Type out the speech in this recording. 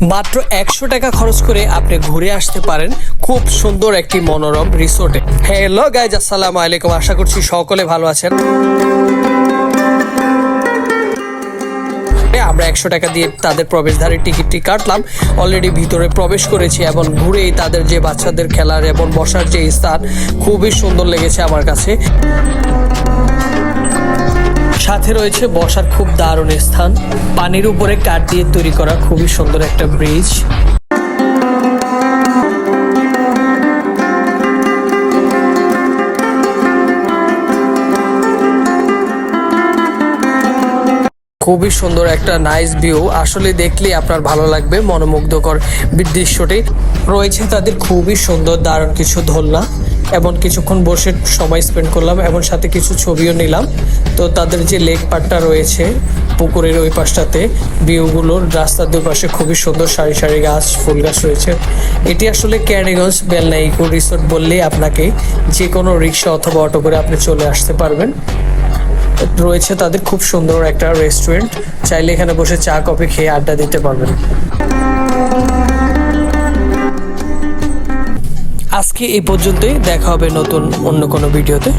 মাত্র 100 টাকা খরচ করে আপনি ঘুরে আসতে পারেন খুব সুন্দর একটি মনোরম রিসোর্টে। হ্যালো গাইজ, আসসালামু আলাইকুম। আশা করছি সকলে ভালো আছেন। আমরা 100 টাকা দিয়ে তাদের প্রবেশদ্বারের টিকিটটি কাটলাম, অলরেডি ভিতরে প্রবেশ করেছি এবং ঘুরেই তাদের যে বাচ্চাদের খেলার এবং বসার যে স্থান খুবই সুন্দর লেগেছে আমার কাছে। সাথে রয়েছে বসার খুব দারুণ স্থান, পানির উপরে কাঠ দিয়ে তৈরি করা খুবই সুন্দর একটা ব্রিজ। খুবই সুন্দর একটা নাইস ভিউ, আসলে দেখলে আপনার ভালো লাগবে, মনোমুগ্ধকর দৃশ্যটি। রয়েছে তাদের খুবই সুন্দর দারুণ কিছু দোলনা, এবং কিছুক্ষণ বসে সময় স্পেন্ড করলাম এবং সাথে কিছু ছবিও নিলাম। তো তাদের যে লেক পার্কটা রয়েছে পুকুরের ওই পাশটাতে, ভিউগুলোর রাস্তার দুই পাশে খুবই সুন্দর সারি সারি গাছ, ফুল গাছ রয়েছে। এটি আসলে কেরানীগঞ্জ বেলনা ইকো রিসোর্ট বললেই আপনাকে যে কোনো রিক্সা অথবা অটো করে আপনি চলে আসতে পারবেন। রয়েছে তাদের খুব সুন্দর একটা রেস্টুরেন্ট, চাইলে এখানে বসে চা কফি খেয়ে আড্ডা দিতে পারবেন। আজকে এই পর্যন্তই, দেখা হবে নতুন অন্য কোনো ভিডিওতে।